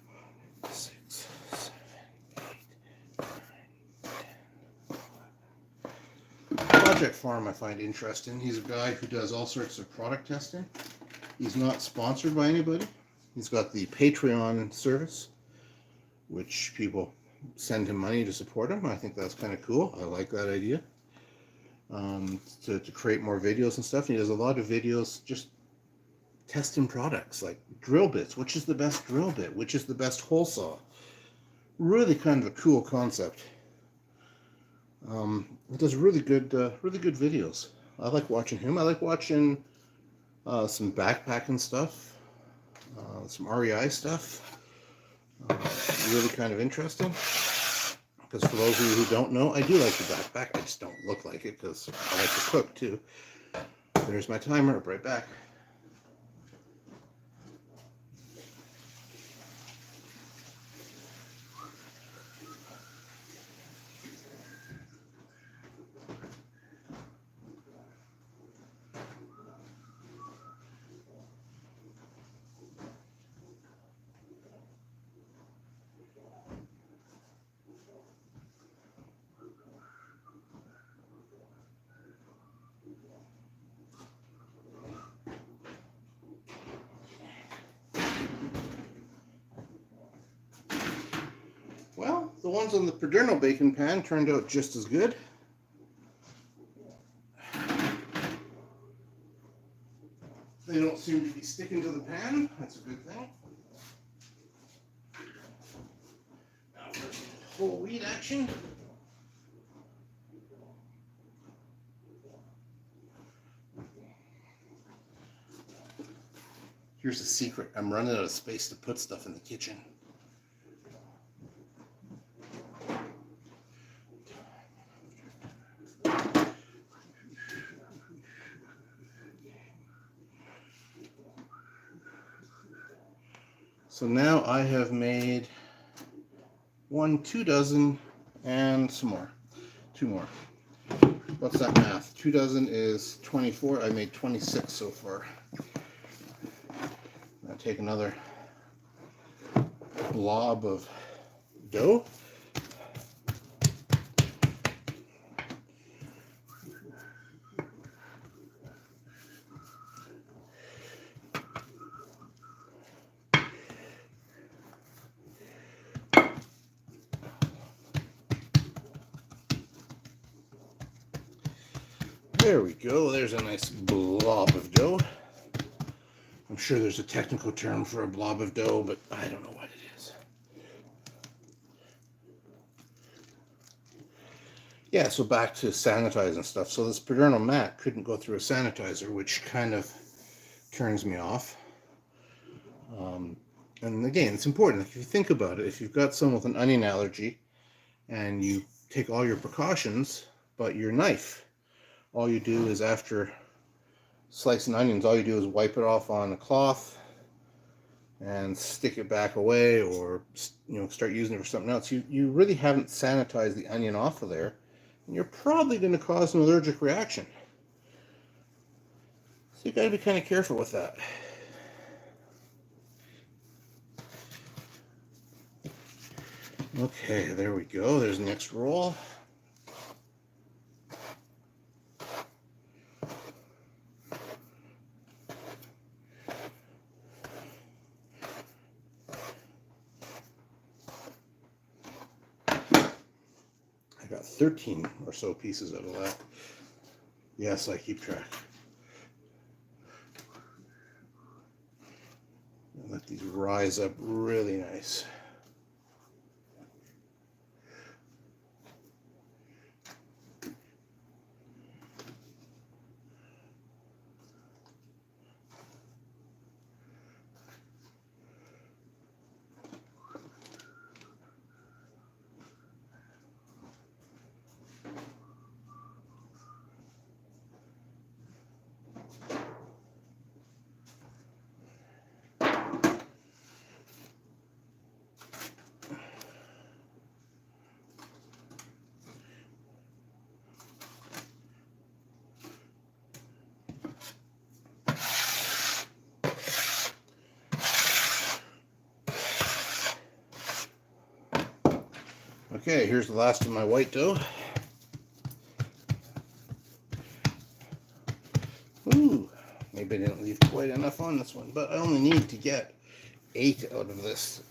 Speaker 1: 4, 5, 6, 7, 8, 9, 10, 11. Project Farm I find interesting. He's a guy who does all sorts of product testing. He's not sponsored by anybody. He's got the Patreon service, which people send him money to support him. I think that's kind of cool. I like that idea. To create more videos and stuff. And he does a lot of videos just testing products like drill bits. Which is the best drill bit? Which is the best hole saw? Really kind of a cool concept. He does really good videos. I like watching him. I like watching some backpacking stuff, some REI stuff. Really kind of interesting. Because for those of you who don't know, I do like the backpack. I just don't look like it because I like to cook too. There's my timer. I'll be right back. Well, the ones on the Paderno baking pan turned out just as good. They don't seem to be sticking to the pan. That's a good thing. Now for whole wheat action. Here's a secret. I'm running out of space to put stuff in the kitchen. So now I have made 2 dozen and some more. 2 more. What's that math? 2 dozen is 24. I made 26 so far. Now take another blob of dough. There we go. There's a nice blob of dough. I'm sure there's a technical term for a blob of dough, but I don't know what it is. yeah, so back to sanitizing stuff. So this Paderno mat couldn't go through a sanitizer, which kind of turns me off. And again, it's important. If you think about it, if you've got someone with an onion allergy and you take all your precautions, but your knife, all you do is after slicing onions, all you do is wipe it off on a cloth and stick it back away, or start using it for something else. You really haven't sanitized the onion off of there, and you're probably going to cause an allergic reaction. So you got to be kind of careful with that. Okay, there we go. There's the next roll. I got 13 or so pieces out of that. Yes, I keep track. Let these rise up really nice. Okay, here's the last of my white dough. Ooh, maybe I didn't leave quite enough on this one, but I only need to get 8 out of this.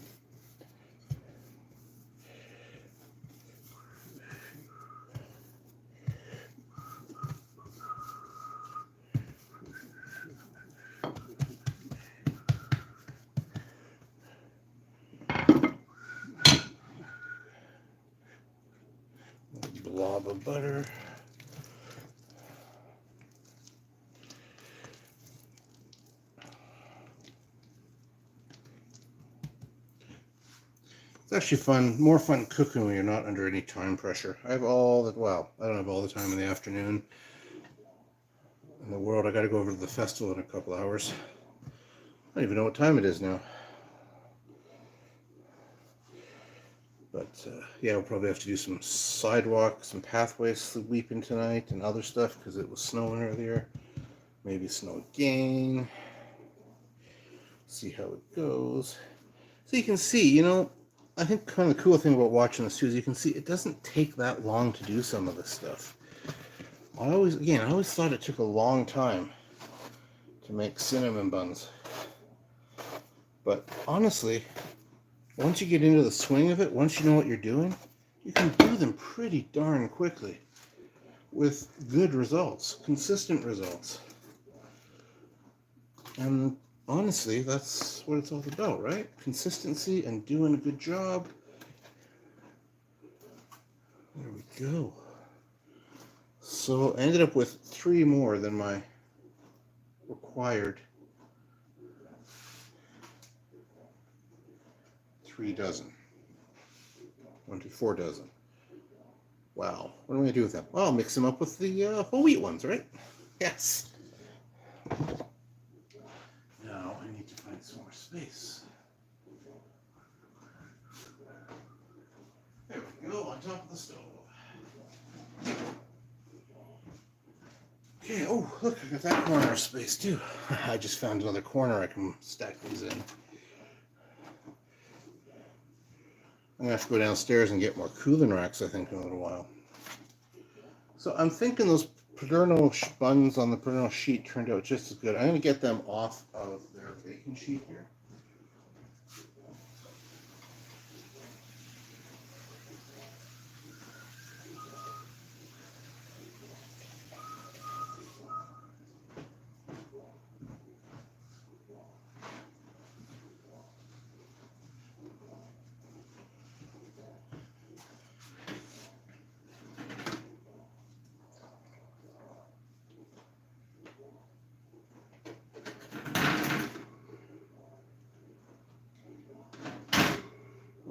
Speaker 1: Blob of butter. It's actually fun, more fun cooking when you're not under any time pressure. I have all the, well, I don't have all the time in the afternoon in the world. I got to go over to the festival in a couple hours. I don't even know what time it is now. But yeah, we'll probably have to do some sidewalk, some pathway sweeping tonight and other stuff because it was snowing earlier. Maybe snow again. See how it goes. So you can see, I think kind of the cool thing about watching this too is you can see it doesn't take that long to do some of this stuff. I always thought it took a long time to make cinnamon buns. But honestly, once you get into the swing of it, once you know what you're doing, you can do them pretty darn quickly with good results, consistent results. And honestly, that's what it's all about, right? Consistency and doing a good job. There we go. So I ended up with 3 more than my required 3 dozen. 1, 2, 4 dozen. Wow. What am I going to do with them? Well, I'll mix them up with the whole wheat ones, right? Yes. Now I need to find some more space. There we go, on top of the stove. Okay, oh, look, I got that corner of space too. I just found another corner I can stack these in. I'm going to have to go downstairs and get more cooling racks, I think, in a little while. So I'm thinking those Paderno buns on the Paderno sheet turned out just as good. I'm going to get them off of their baking sheet here.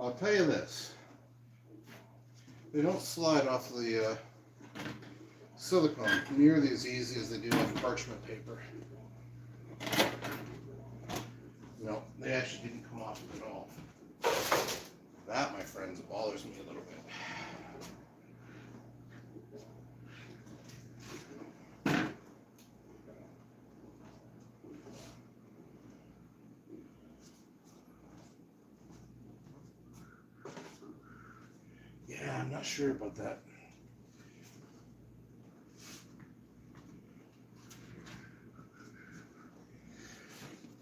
Speaker 1: I'll tell you this. They don't slide off the silicone nearly as easy as they do on parchment paper. No, they actually didn't come off at all. That, my friends, bothers me a little bit. Yeah, I'm not sure about that.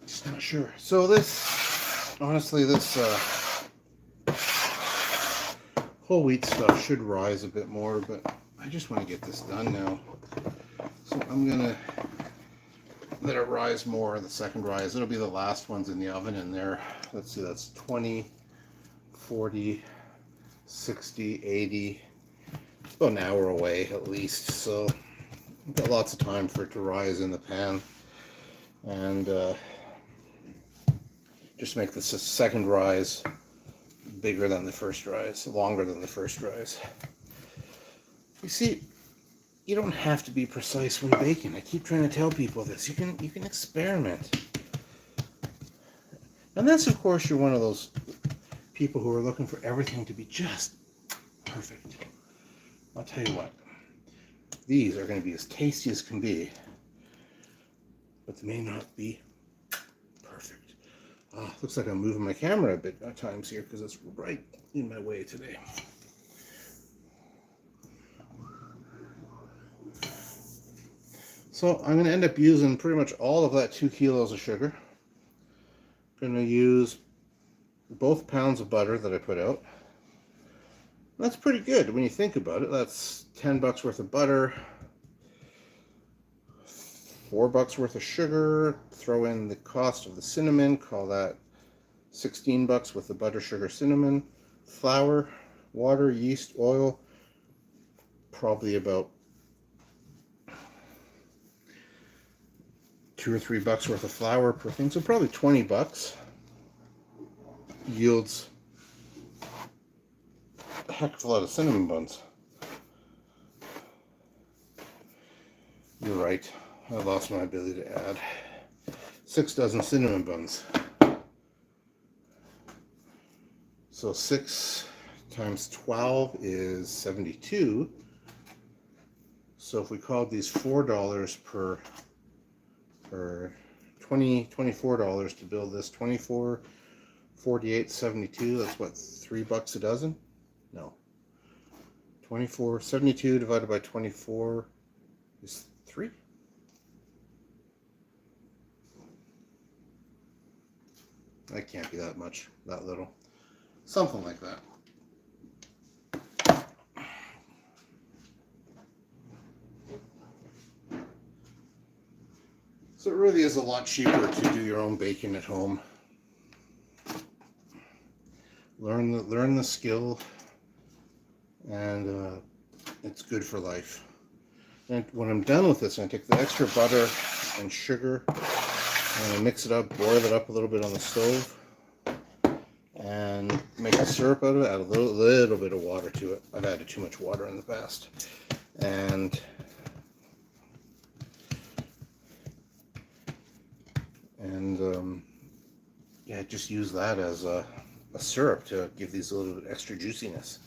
Speaker 1: Just not sure. So this, honestly, this whole wheat stuff should rise a bit more, but I just want to get this done now. So I'm gonna let it rise more. The second rise, it'll be the last ones in the oven in there. Let's see, that's 20, 40, 60, 80, about an hour away at least. So I've got lots of time for it to rise in the pan. And just make this a second rise bigger than the first rise, longer than the first rise. You see, you don't have to be precise when baking. I keep trying to tell people this. You can experiment. Unless, of course, you're one of those people who are looking for everything to be just perfect. I'll tell you what. These are going to be as tasty as can be, but they may not be perfect. Looks like I'm moving my camera a bit at times here because it's right in my way today. So I'm going to end up using pretty much all of that 2 kilos of sugar. I'm going to use both pounds of butter that I put out. That's pretty good when you think about it. That's $10 worth of butter, $4 worth of sugar. Throw in the cost of the cinnamon, call that $16 with the butter, sugar, cinnamon, flour, water, yeast, oil, probably about $2 or $3 worth of flour per thing, so probably $20 yields a heck of a lot of cinnamon buns. You're right, I lost my ability to add. 6 dozen cinnamon buns. So 6 times 12 is 72. So if we called these $4 per $24 to build this, 24, 48, 72, that's what, $3 a dozen? No. 24, 72 divided by 24 is 3? That can't be that much, that little. Something like that. So it really is a lot cheaper to do your own baking at home. Learn the skill, and it's good for life. And when I'm done with this, I take the extra butter and sugar, and I mix it up, boil it up a little bit on the stove, and make a syrup out of it. Add a little bit of water to it. I've added too much water in the past. And yeah, just use that as a syrup to give these a little bit extra juiciness.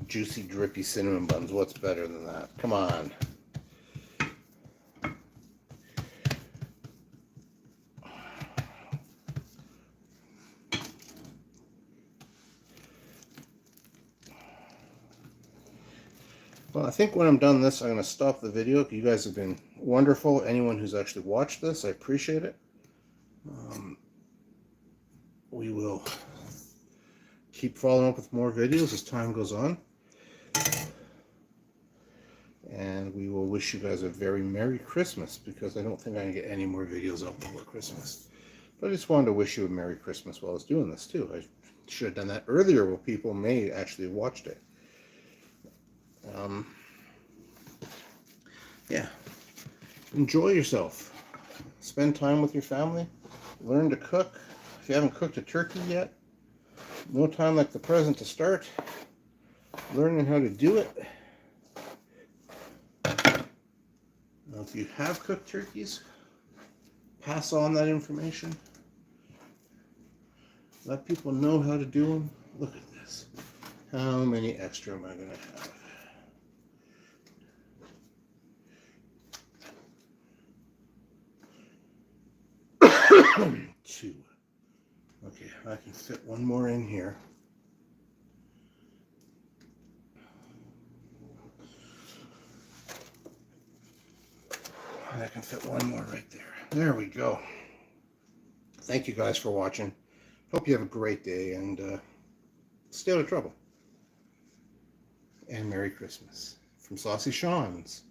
Speaker 1: Juicy, drippy cinnamon buns. What's better than that? Come on. Well, I think when I'm done this, I'm going to stop the video. You guys have been wonderful. Anyone who's actually watched this, I appreciate it. We will keep following up with more videos as time goes on. And we will wish you guys a very Merry Christmas, because I don't think I can get any more videos out before Christmas. But I just wanted to wish you a Merry Christmas while I was doing this too. I should have done that earlier where people may actually have watched it. Yeah. Enjoy yourself. Spend time with your family. Learn to cook. If you haven't cooked a turkey yet, No time like the present to start learning how to do it. Now, if you have cooked turkeys, pass on that information. Let people know how to do them. Look at this. How many extra am I going to have? 2. Okay, I can fit one more in here. And I can fit one more right there. There we go. Thank you guys for watching. Hope you have a great day and stay out of trouble. And Merry Christmas. From Saucy Sean's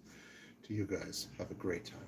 Speaker 1: to you guys. Have a great time.